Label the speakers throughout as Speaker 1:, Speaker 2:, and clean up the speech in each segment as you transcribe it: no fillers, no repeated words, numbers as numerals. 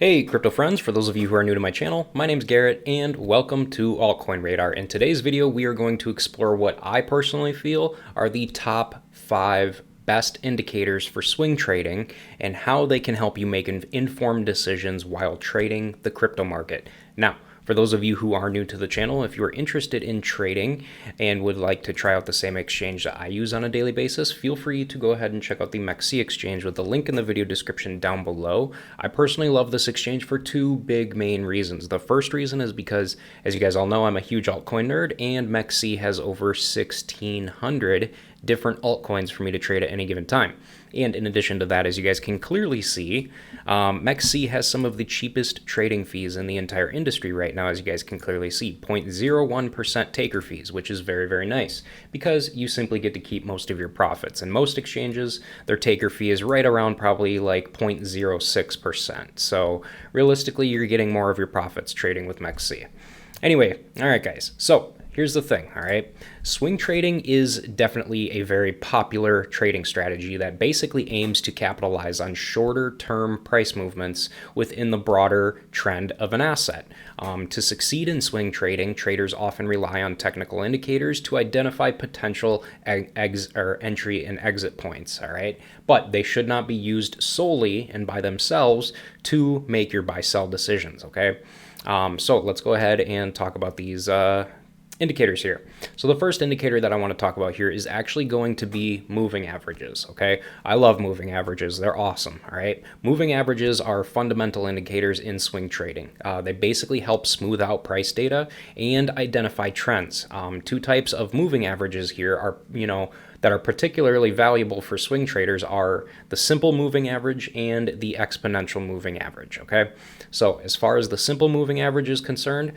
Speaker 1: Hey crypto friends, for those of you who are new to my channel, my name's Garrett and welcome to Altcoin Radar. In today's video, we are going to explore what I personally feel are the top 5 best indicators for swing trading and how they can help you make informed decisions while trading the crypto market. Now, for those of you who are new to the channel, if you are interested in trading and would like to try out the same exchange that I use on a daily basis, feel free to go ahead and check out the MEXC exchange with the link in the video description down below. I personally love this exchange for two big main reasons. The first reason is because, as you guys all know, I'm a huge altcoin nerd, and MEXC has over 1,600 different altcoins for me to trade at any given time. And in addition to that, as you guys can clearly see, MEXC has some of the cheapest trading fees in the entire industry right now, as you guys can clearly see, 0.01% taker fees, which is very, very nice because you simply get to keep most of your profits. And most exchanges, their taker fee is right around probably like 0.06%. So realistically, you're getting more of your profits trading with MEXC. Anyway, all right, guys. So here's the thing, all right? Swing trading is definitely a very popular trading strategy that basically aims to capitalize on shorter term price movements within the broader trend of an asset. To succeed in swing trading, traders often rely on technical indicators to identify potential entry and exit points, all right? But they should not be used solely and by themselves to make your buy-sell decisions, okay? So let's go ahead and talk about these indicators here. So the first indicator that I want to talk about here is actually going to be moving averages, okay? I love moving averages. They're awesome, all right? Moving averages are fundamental indicators in swing trading. They basically help smooth out price data and identify trends. Two types of moving averages here are, that are particularly valuable for swing traders are the simple moving average and the exponential moving average, okay? So as far as the simple moving average is concerned,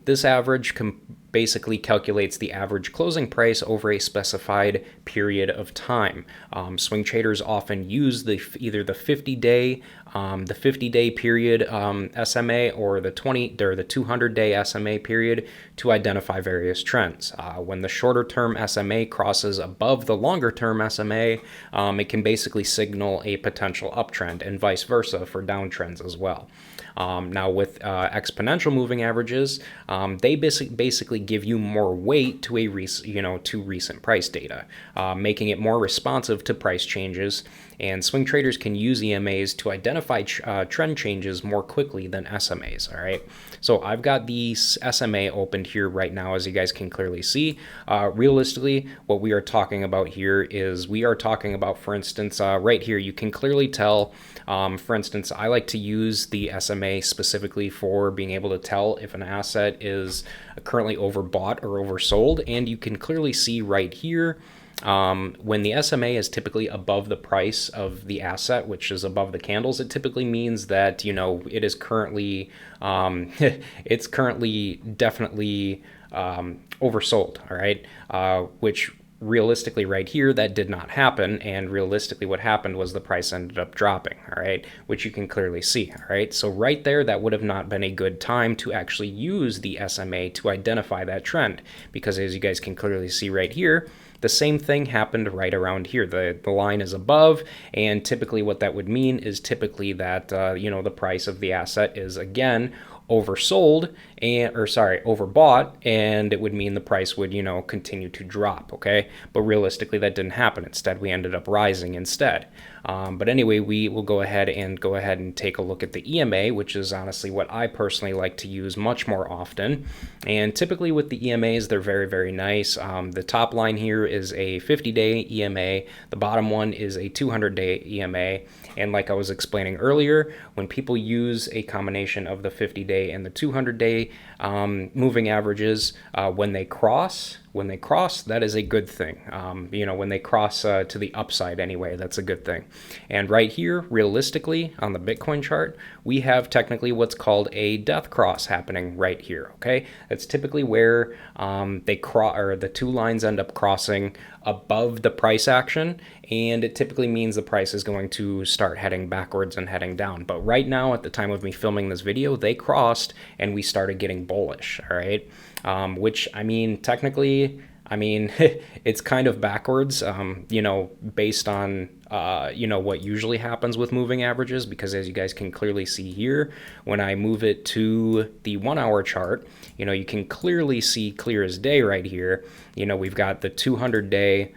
Speaker 1: this average basically calculates the average closing price over a specified period of time. Swing traders often use either the 50-day period SMA or the 200-day SMA period to identify various trends. When the shorter term SMA crosses above the longer term SMA, it can basically signal a potential uptrend, and vice versa for downtrends as well. Now with exponential moving averages, they basically give you more weight to recent price data, making it more responsive to price changes. And swing traders can use EMAs to identify trend changes more quickly than SMAs, all right? So I've got the SMA opened here right now, as you guys can clearly see. Realistically, what we are talking about here is we are talking about, for instance, right here, you can clearly tell, for instance, I like to use the SMA specifically for being able to tell if an asset is currently overbought or oversold, and you can clearly see right here, when the SMA is typically above the price of the asset, which is above the candles, it typically means that, it is currently, it's currently definitely oversold, all right? Which realistically right here, that did not happen. And realistically what happened was the price ended up dropping, all right, which you can clearly see, all right? So right there, that would have not been a good time to actually use the SMA to identify that trend, because as you guys can clearly see right here, the same thing happened right around here. The line is above, and typically what that would mean is typically that, the price of the asset is again overbought, and it would mean the price would, continue to drop, okay? But realistically, that didn't happen. Instead, we ended up rising instead. But anyway, we will go ahead and take a look at the EMA, which is honestly what I personally like to use much more often. And typically with the EMAs, they're very, very nice. The top line here is a 50-day EMA. The bottom one is a 200-day EMA. And like I was explaining earlier, when people use a combination of the 50-day and the 200-day moving averages, when they cross, that is a good thing. When they cross to the upside anyway, that's a good thing. And right here, realistically, on the Bitcoin chart, we have technically what's called a death cross happening right here, okay? That's typically where the two lines end up crossing above the price action, and it typically means the price is going to start heading backwards and heading down. But right now, at the time of me filming this video, they crossed and we started getting bullish, all right? Which, technically, it's kind of backwards, based on you know, what usually happens with moving averages, because as you guys can clearly see here, when I move it to the 1 hour chart, you know, you can clearly see clear as day right here. You know, we've got the 200-day,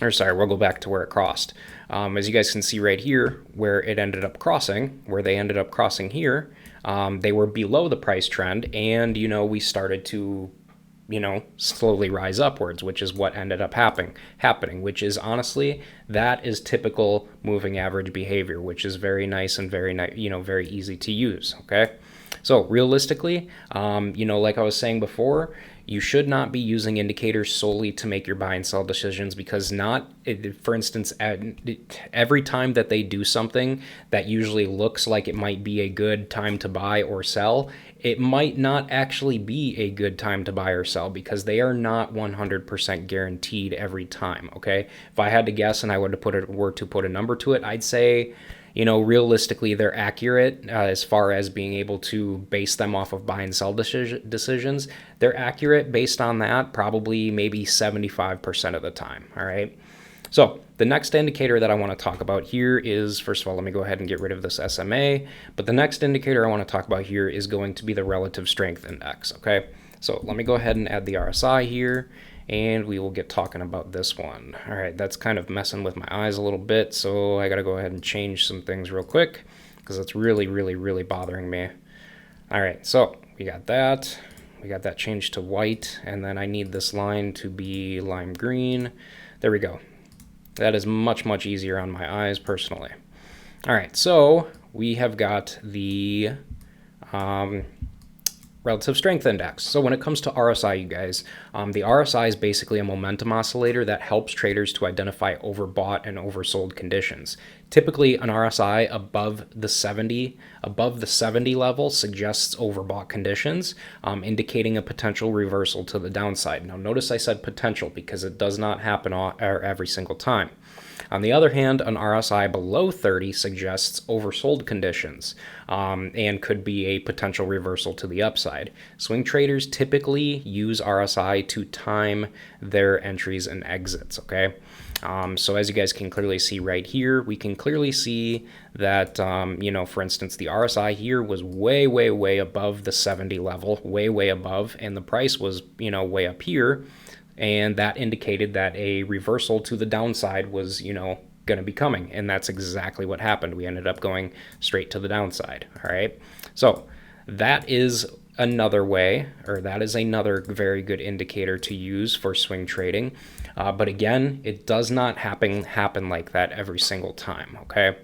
Speaker 1: or sorry, we'll go back to where it crossed. As you guys can see right here, where it ended up crossing, where they ended up crossing here, they were below the price trend, and, you know, we started to, you know, slowly rise upwards, which is what ended up happening, which is honestly, that is typical moving average behavior, which is very nice and very, you know, very easy to use, okay? So realistically, you know, like I was saying before, you should not be using indicators solely to make your buy and sell decisions, because for instance, every time that they do something that usually looks like it might be a good time to buy or sell, it might not actually be a good time to buy or sell, because they are not 100% guaranteed every time, okay? If I had to guess and I were to put a number to it, I'd say, you know, realistically, they're accurate as far as being able to base them off of buy and sell decisions. They're accurate based on that, probably maybe 75% of the time, all right? So the next indicator that I want to talk about here is, first of all, let me go ahead and get rid of this SMA, but the next indicator I want to talk about here is going to be the relative strength index, okay? So let me go ahead and add the RSI here, and we will get talking about this one. All right, that's kind of messing with my eyes a little bit, so I gotta go ahead and change some things real quick, because it's really, really, really bothering me. All right, so we got that. We got that changed to white, and then I need this line to be lime green. There we go. That is much, much easier on my eyes personally. All right, so we have got the relative strength index. So when it comes to RSI, you guys, the RSI is basically a momentum oscillator that helps traders to identify overbought and oversold conditions. Typically, an RSI above the 70 level suggests overbought conditions, indicating a potential reversal to the downside. Now, notice I said potential, because it does not happen every single time. On the other hand, an RSI below 30 suggests oversold conditions, and could be a potential reversal to the upside. Swing traders typically use RSI to time their entries and exits, okay? So as you guys can clearly see right here, we can clearly see that, you know, for instance, the RSI here was way, way, way above the 70 level, way, way above, and the price was, you know, way up here. And that indicated that a reversal to the downside was, you know, going to be coming. And that's exactly what happened. We ended up going straight to the downside. All right. So that is another way, or that is another very good indicator to use for swing trading. But again, it does not happen like that every single time. Okay.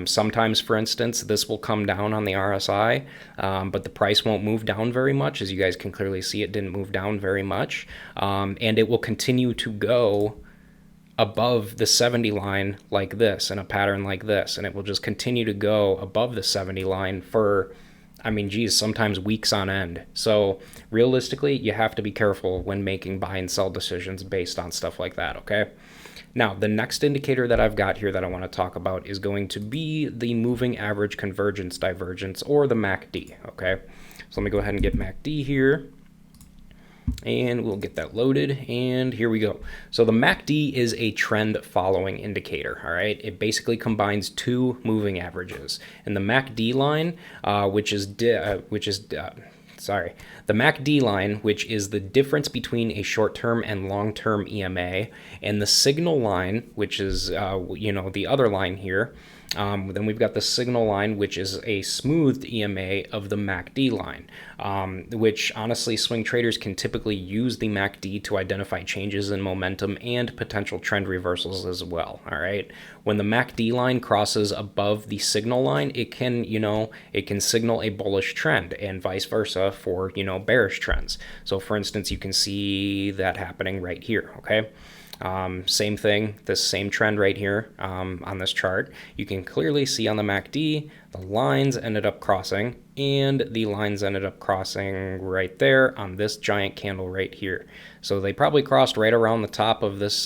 Speaker 1: Sometimes, for instance, this will come down on the RSI, but the price won't move down very much. As you guys can clearly see, it didn't move down very much, and it will continue to go above the 70 line like this, in a pattern like this, and it will just continue to go above the 70 line for, I mean, geez, sometimes weeks on end. So realistically, you have to be careful when making buy and sell decisions based on stuff like that, okay? Now, the next indicator that I've got here that I want to talk about is going to be the moving average convergence divergence, or the MACD, okay? So let me go ahead and get MACD here, and we'll get that loaded, and here we go. So the MACD is a trend following indicator, all right? It basically combines two moving averages. And the MACD line, the MACD line, which is the difference between a short-term and long-term EMA, and the signal line, which is, you know, the other line here. Then we've got the signal line, which is a smoothed EMA of the MACD line, which honestly, swing traders can typically use the MACD to identify changes in momentum and potential trend reversals as well, all right? When the MACD line crosses above the signal line, it can, you know, it can signal a bullish trend, and vice versa for, you know, bearish trends. So for instance, you can see that happening right here, okay? Same thing, this same trend right here on this chart. You can clearly see on the MACD, the lines ended up crossing, and the lines ended up crossing right there on this giant candle right here. So they probably crossed right around the top of this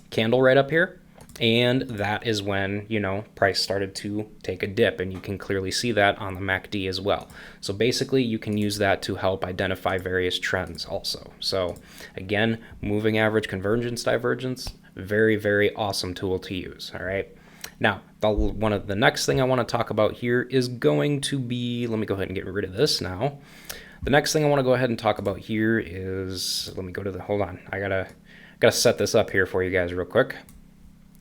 Speaker 1: candle right up here. And that is when, you know, price started to take a dip, and you can clearly see that on the MACD as well. So basically, you can use that to help identify various trends also. So again, moving average convergence divergence, Very, very awesome tool to use. All right. Now, the next thing I want to talk about here is going to be, let me go ahead and get rid of this now. The next thing I want to go ahead and talk about here is, let me go to the, hold on, I gotta set this up here for you guys real quick.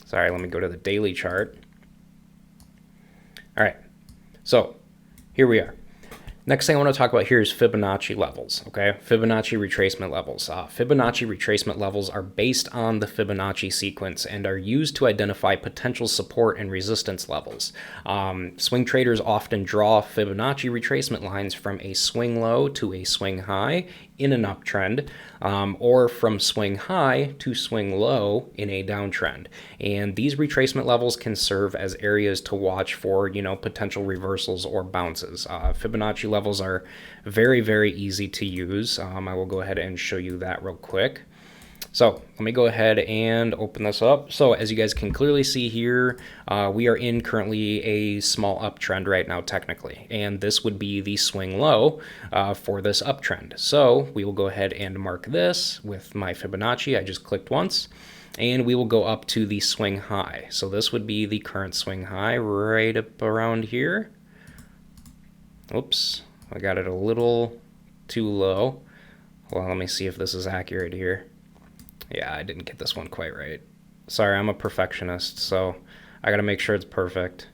Speaker 1: Sorry, let me go to the daily chart. All right, so here we are. Next thing I want to talk about here is Fibonacci levels, okay? Fibonacci retracement levels. Fibonacci retracement levels are based on the Fibonacci sequence and are used to identify potential support and resistance levels. Swing traders often draw Fibonacci retracement lines from a swing low to a swing high in an uptrend, or from swing high to swing low in a downtrend. And these retracement levels can serve as areas to watch for, potential reversals or bounces. Fibonacci levels are very, very easy to use. I will go ahead and show you that real quick. So let me go ahead and open this up. So as you guys can clearly see here, we are in currently a small uptrend right now technically, and this would be the swing low for this uptrend. So we will go ahead and mark this with my Fibonacci. I just clicked once, and we will go up to the swing high. So this would be the current swing high right up around here. Oops, I got it a little too low. Well, let me see if this is accurate here. Yeah, I didn't get this one quite right. Sorry, I'm a perfectionist, so I gotta make sure it's perfect.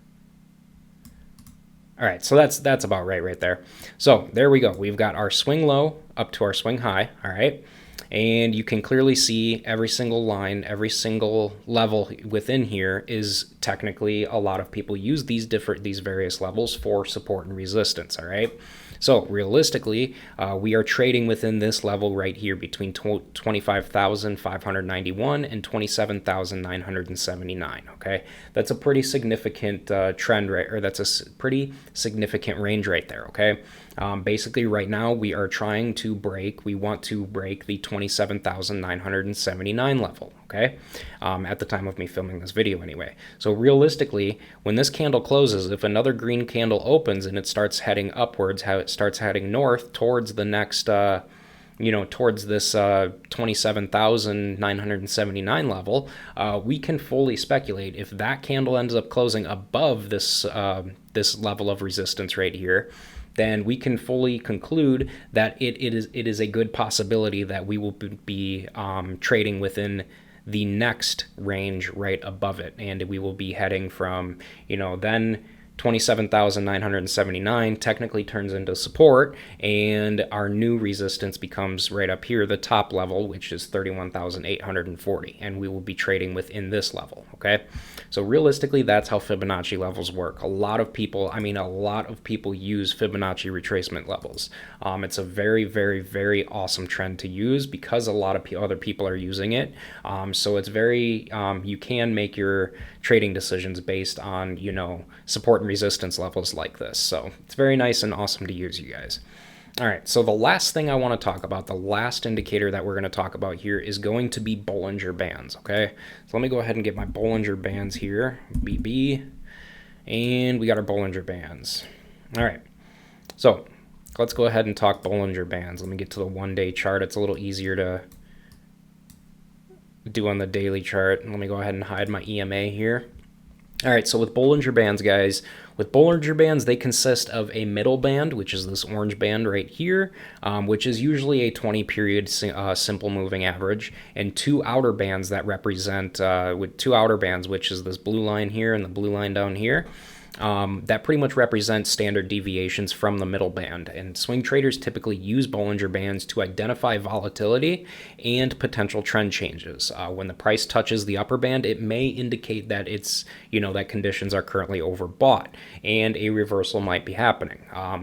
Speaker 1: All right, so that's about right there. So there we go. We've got our swing low up to our swing high, all right? And you can clearly see every single line, every single level within here is technically, a lot of people use these various levels for support and resistance, all right? So realistically, we are trading within this level right here between 25,591 and 27,979, okay? That's a pretty significant trend, right? Or that's a pretty significant range right there, okay? Basically right now we are trying to we want to break the 27,979 level, okay? At the time of me filming this video anyway. So realistically, when this candle closes, if another green candle opens and it starts heading upwards, how it starts heading north towards the next, towards this 27,979 level, we can fully speculate if that candle ends up closing above this, this level of resistance right here, then we can fully conclude that it is a good possibility that we will be trading within the next range right above it, and we will be heading from, then 27,979 technically turns into support, and our new resistance becomes right up here, the top level, which is 31,840, and we will be trading within this level, okay? So realistically, that's how Fibonacci levels work. A lot of people use Fibonacci retracement levels. It's a very, very, very awesome trend to use because a lot of other people are using it. So it's very, you can make your trading decisions based on, support and resistance levels like this. So it's very nice and awesome to use, you guys. All right, so the last thing I want to talk about, the last indicator that we're going to talk about here is going to be Bollinger Bands, okay? So let me go ahead and get my Bollinger Bands here, BB, and we got our Bollinger Bands. All right, so let's go ahead and talk Bollinger Bands. Let me get to the one-day chart. It's a little easier to do on the daily chart. Let me go ahead and hide my EMA here. All right, so with Bollinger Bands, guys, with Bollinger Bands, they consist of a middle band, which is this orange band right here, which is usually a 20-period simple moving average, and two outer bands that represent, with two outer bands, which is this blue line here and the blue line down here. That pretty much represents standard deviations from the middle band, and swing traders typically use Bollinger Bands to identify volatility and potential trend changes. When the price touches the upper band, it may indicate that it's, that conditions are currently overbought and a reversal might be happening.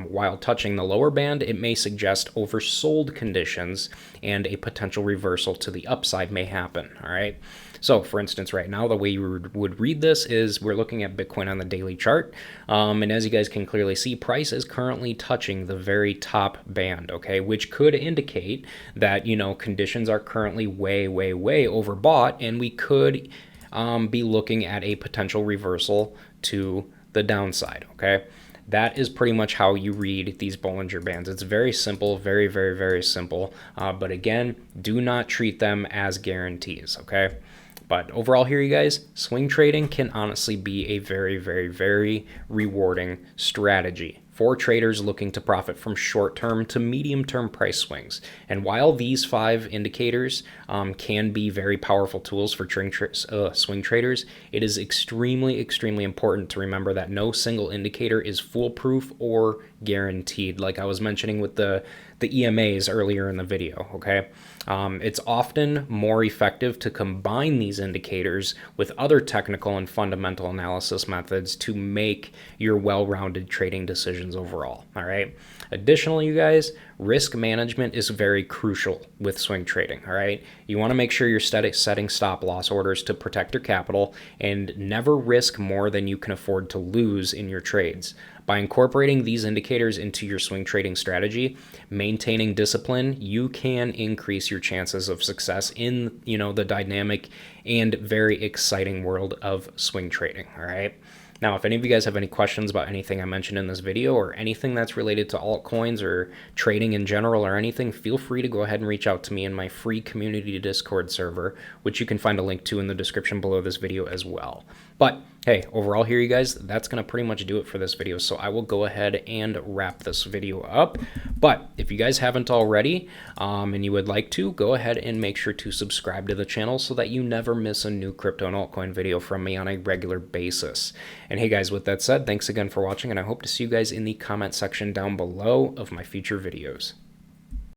Speaker 1: While touching the lower band, it may suggest oversold conditions and a potential reversal to the upside may happen, all right? So, for instance, right now, the way you would read this is we're looking at Bitcoin on the daily chart, and as you guys can clearly see, price is currently touching the very top band, okay, which could indicate that, conditions are currently way, way, way overbought, and we could be looking at a potential reversal to the downside, okay? That is pretty much how you read these Bollinger Bands. It's very simple, very, very, very simple, but again, do not treat them as guarantees, okay? But overall here, you guys, swing trading can honestly be a very, very, very rewarding strategy for traders looking to profit from short-term to medium-term price swings. And while these 5 indicators can be very powerful tools for swing traders, it is extremely, extremely important to remember that no single indicator is foolproof or guaranteed, like I was mentioning with the EMAs earlier in the video, okay? It's often more effective to combine these indicators with other technical and fundamental analysis methods to make your well-rounded trading decisions overall, all right? Additionally, you guys, risk management is very crucial with swing trading, all right? You want to make sure you're setting stop loss orders to protect your capital and never risk more than you can afford to lose in your trades. By incorporating these indicators into your swing trading strategy, maintaining discipline, you can increase your chances of success in, the dynamic and very exciting world of swing trading, all right? Now, if any of you guys have any questions about anything I mentioned in this video or anything that's related to altcoins or trading in general or anything, feel free to go ahead and reach out to me in my free community Discord server, which you can find a link to in the description below this video as well. But hey, overall here, you guys, that's going to pretty much do it for this video. So I will go ahead and wrap this video up. But if you guys haven't already and you would like to, go ahead and make sure to subscribe to the channel so that you never miss a new crypto and altcoin video from me on a regular basis. And hey guys, with that said, thanks again for watching, and I hope to see you guys in the comment section down below of my future videos.